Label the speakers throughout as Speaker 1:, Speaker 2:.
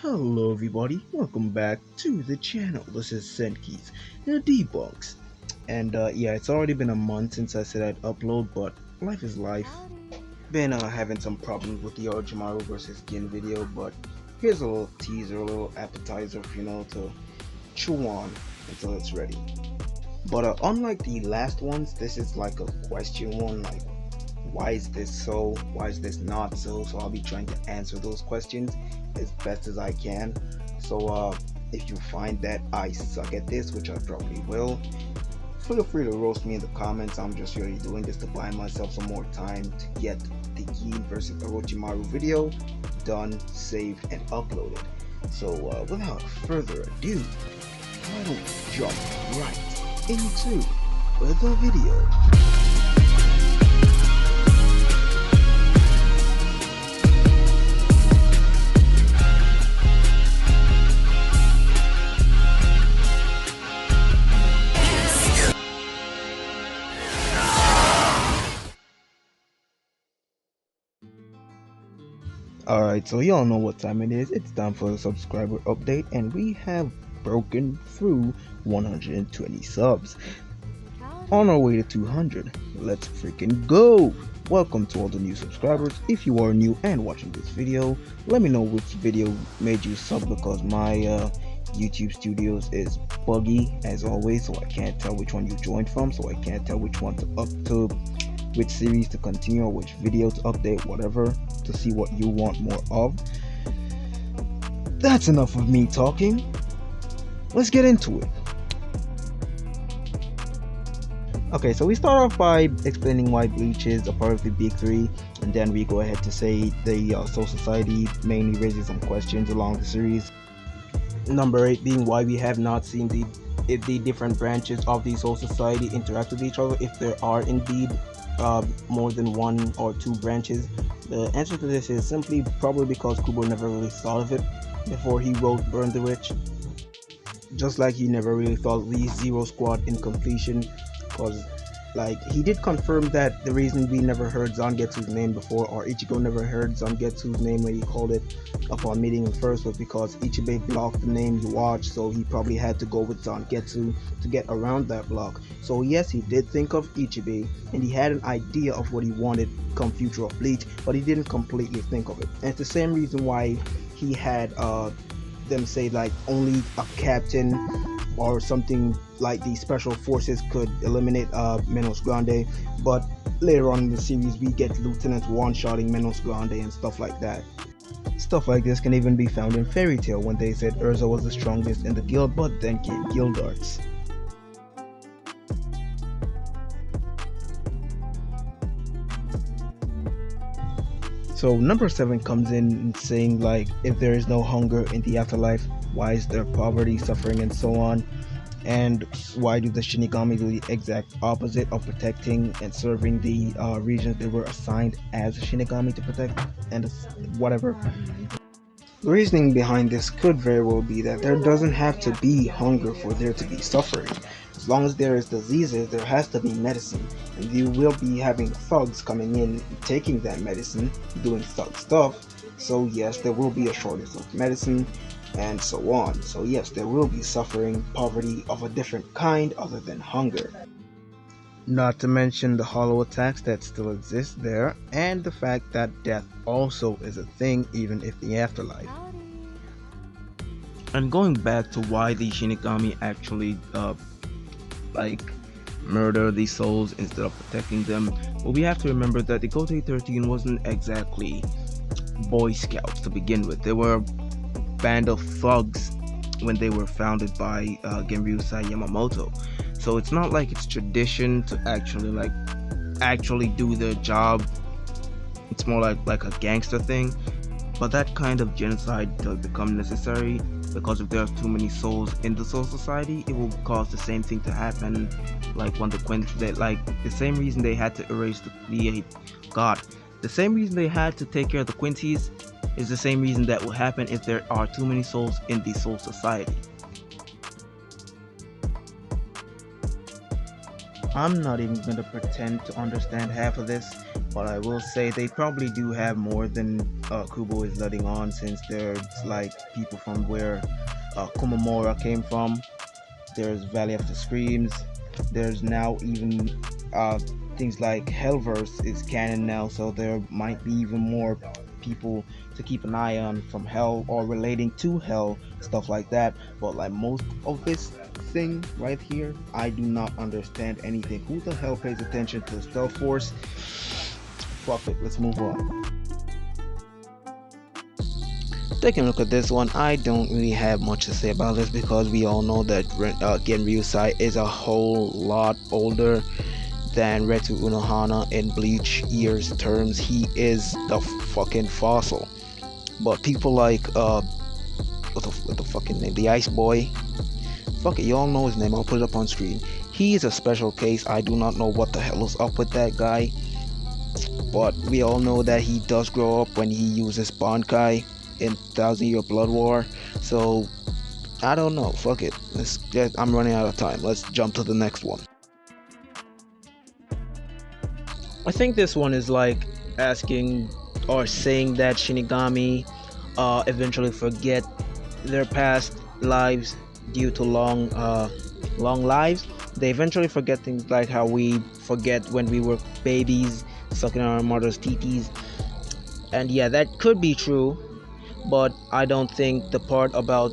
Speaker 1: Hello everybody, welcome back to the channel. This is Senki's Debunks. And yeah, it's already been a month since I said I'd upload, but life is life. Been having some problems with the Orochimaru versus Gin video, but here's a little teaser, a little appetizer, to chew on until it's ready. But unlike the last ones, this is like a question one, like why is this so, why is this not so. So I'll be trying to answer those questions as best as I can. So if you find that I suck at this, which I probably will, feel free to roast me in the comments. I'm just really doing this to buy myself some more time to get the Gin versus Orochimaru video done, saved, and uploaded. So without further ado, why don't we jump right into the video. Alright, so y'all know what time it is. It's time for the subscriber update, and we have broken through 120 subs. On our way to 200. Let's freaking go! Welcome to all the new subscribers. If you are new and watching this video, let me know which video made you sub, because my YouTube Studios is buggy as always, so I can't tell which one you joined from, so I can't tell which one which series to continue or which video to update, whatever, to see what you want more of. That's enough of me talking. Let's get into it. Okay, so we start off by explaining why Bleach is a part of the big three, and then we go ahead to say the Soul Society mainly raises some questions along the series. Number 8 being why we have not seen if the different branches of the Soul Society interact with each other, if there are indeed more than one or two branches. The answer to this is simply probably because Kubo never really thought of it before he wrote Burn the Witch. Just like he never really thought of the Zero Squad in completion, because like he did confirm that the reason we never heard Zangetsu's name before, or Ichigo never heard Zangetsu's name when he called it upon meeting him first, was because Ichibei blocked the name he watched, so he probably had to go with Zangetsu to get around that block. So yes, he did think of Ichibei, and he had an idea of what he wanted come future of Bleach, but he didn't completely think of it. And it's the same reason why he had them say like only a captain or something like the special forces could eliminate Menos Grande, but later on in the series we get Lieutenant one-shotting Menos Grande and stuff like that. Stuff like this can even be found in Fairy Tail when they said Urza was the strongest in the guild, but then came Gildarts. So number 7 comes in saying like, if there is no hunger in the afterlife, why is there poverty, suffering, and so on? And why do the Shinigami do the exact opposite of protecting and serving the regions they were assigned as a Shinigami to protect, and whatever? The reasoning behind this could very well be that there doesn't have to be hunger for there to be suffering. As long as there is diseases, there has to be medicine, and you will be having thugs coming in, taking that medicine, doing thug stuff. So yes, there will be a shortage of medicine, and so on. So yes, there will be suffering, poverty of a different kind other than hunger. Not to mention the hollow attacks that still exist there, and the fact that death also is a thing even if the afterlife. And going back to why the Shinigami actually murder these souls instead of protecting them, well, we have to remember that the Gotei 13 wasn't exactly Boy Scouts to begin with. They were a band of thugs when they were founded by Genryusai Yamamoto. So it's not like it's tradition to actually do their job. It's more like a gangster thing. But that kind of genocide does become necessary, because if there are too many souls in the Soul Society, it will cause the same thing to happen. Like when the the same reason they had to erase the same reason they had to take care of the Quincies is the same reason that will happen if there are too many souls in the Soul Society. I'm not even going to pretend to understand half of this, But I will say they probably do have more than Kubo is letting on, since there's like people from where Kumamura came from. There's Valley of the Screams. There's now even things like Hellverse is canon now, so there might be even more people to keep an eye on from Hell or relating to Hell, stuff like that. But like most of this thing right here, I do not understand anything. Who the hell pays attention to the Stealth Force? Fuck it, let's move on. Taking a look at this one, I don't really have much to say about this because we all know that Genryusai is a whole lot older than Retsu Unohana in Bleach years terms. He is the fucking fossil. But people like what the fucking name? The Ice Boy. Fuck it, you all know his name. I'll put it up on screen. He is a special case. I do not know what the hell is up with that guy. But we all know that he does grow up when he uses Bankai in 1000-Year Blood War. So I don't know. Fuck it. I'm running out of time. Let's jump to the next one. I think this one is like asking or saying that Shinigami eventually forget their past lives due to long lives. They eventually forget things like how we forget when we were babies sucking on our mother's titties. And yeah, that could be true, but I don't think the part about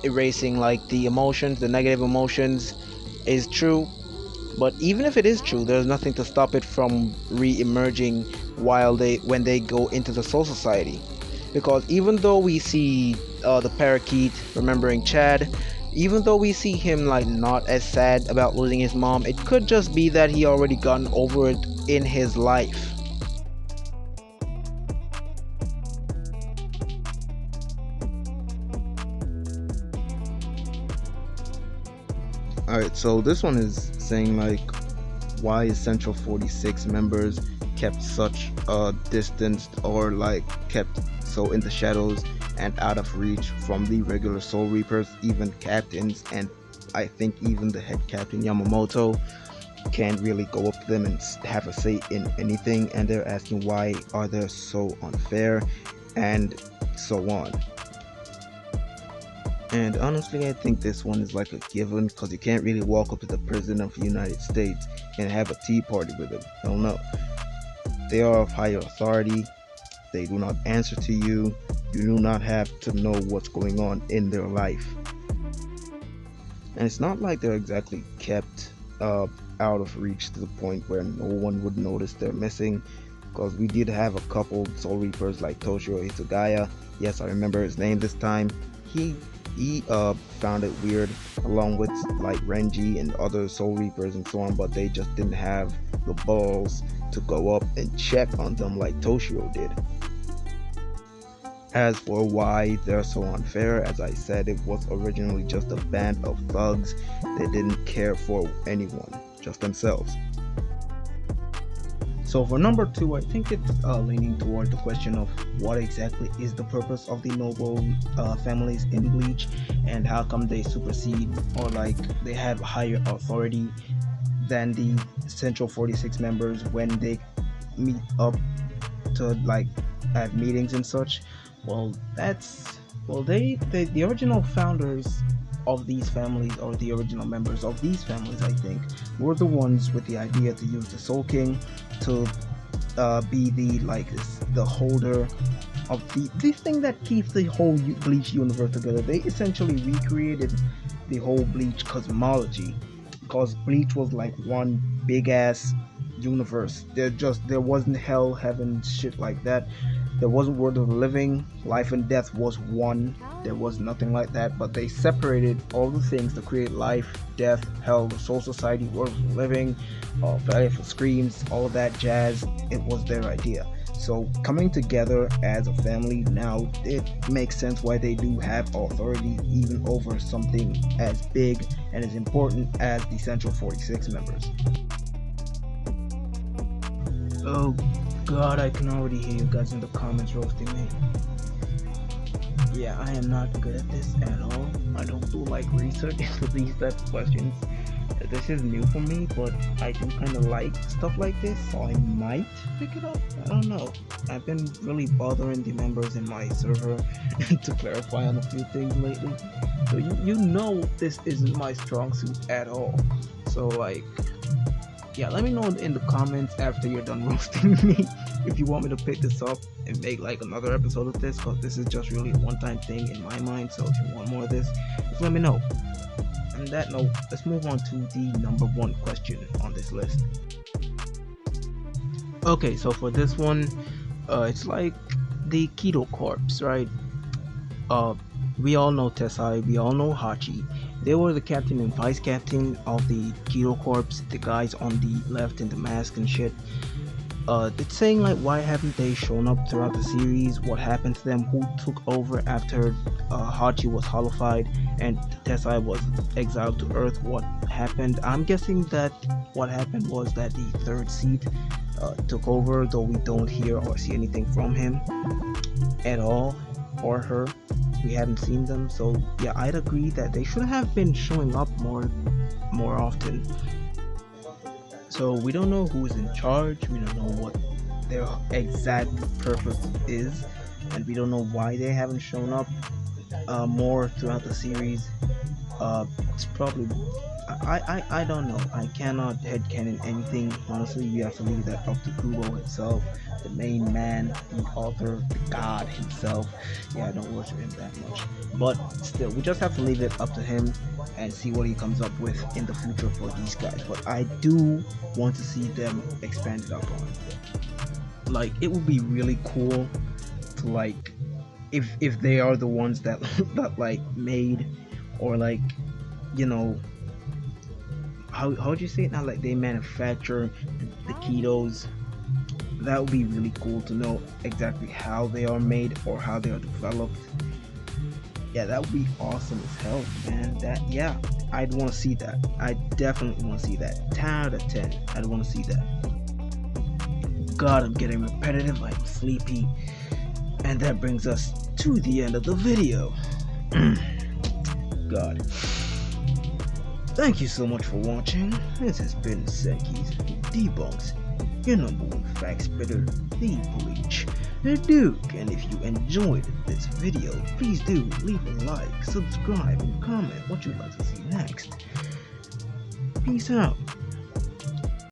Speaker 1: erasing like the emotions, the negative emotions, is true. But even if it is true, there's nothing to stop it from re-emerging when they go into the Soul Society. Because even though we see the parakeet remembering Chad, even though we see him like not as sad about losing his mom, it could just be that he already gotten over it in his life. Alright, so this one is saying like, why is Central 46 members kept such a distance, or like kept so in the shadows and out of reach from the regular Soul Reapers, even captains, and I think even the head captain Yamamoto can't really go up to them and have a say in anything, and they're asking why are they so unfair and so on. And honestly, I think this one is like a given, because you can't really walk up to the President of the United States and have a tea party with him. Hell no. They are of higher authority. They do not answer to you. You do not have to know what's going on in their life. And it's not like they're exactly kept out of reach to the point where no one would notice they're missing, because we did have a couple Soul Reapers like Toshiro Hitagaya. Yes, I remember his name this time. He found it weird, along with like Renji and other Soul Reapers and so on, but they just didn't have the balls to go up and check on them like Toshiro did. As for why they're so unfair, as I said, it was originally just a band of thugs that didn't care for anyone, just themselves. So for number 2, I think it's leaning toward the question of what exactly is the purpose of the noble families in Bleach, and how come they supersede or like they have higher authority than the Central 46 members when they meet up to like have meetings and such. Well, the original founders of these families, or the original members of these families, I think, were the ones with the idea to use the Soul King to be the holder of the thing that keeps the whole Bleach universe together. They essentially recreated the whole Bleach cosmology, because Bleach was like one big ass universe. There wasn't hell, heaven, shit like that. There wasn't world of the living. Life and death was one. There was nothing like that. But they separated all the things to create life, death, hell, the Soul Society, world of the living, Valley of the Screams, all that jazz. It was their idea. So coming together as a family now, it makes sense why they do have authority even over something as big and as important as the Central 46 members. Oh God, I can already hear you guys in the comments roasting me. Yeah, I am not good at this at all. I don't do like research into these types of questions. This is new for me, but I do kind of like stuff like this, so I might pick it up. I don't know. I've been really bothering the members in my server to clarify on a few things lately. So you know this isn't my strong suit at all. So like, yeah, let me know in the comments after you're done roasting me if you want me to pick this up and make like another episode of this, because this is just really a one-time thing in my mind. So if you want more of this, just let me know. On that note, let's move on to the number one question on this list. Okay, so for this one, it's like the Keto Corpse, right? We all know Tessai, we all know Hachi. They were the captain and vice captain of the Keto Corpse, the guys on the left in the mask and shit. It's saying like, why haven't they shown up throughout the series? What happened to them? Who took over after Hachi was hollified and Tessai was exiled to Earth? What happened? I'm guessing that what happened was that the third seat took over, though we don't hear or see anything from him at all, or her. We haven't seen them, so yeah, I'd agree that they should have been showing up more often. So we don't know who is in charge, we don't know what their exact purpose is, and we don't know why they haven't shown up more throughout the series. It's probably, I don't know. I cannot headcanon anything. Honestly, we have to leave that up to Kubo himself, the main man, the author, the god himself. Yeah, I don't worship him that much. But still, we just have to leave it up to him and see what he comes up with in the future for these guys. But I do want to see them expanded up on. Like, it would be really cool to like, if they are the ones that that like made, or like, you know, how would you say it now, like they manufacture the ketos. That would be really cool to know exactly how they are made or how they are developed. Yeah, that would be awesome as hell, man. That, yeah, I'd want to see that. I definitely want to see that. 10 out of 10, I'd want to see that. God, I'm getting repetitive, I'm sleepy. And that brings us to the end of the video. God. Thank you so much for watching. This has been Senki's Debunks, your number one fact spreader, the Bleach, the Duke. And if you enjoyed this video, please do leave a like, subscribe, and comment what you'd like to see next. Peace out.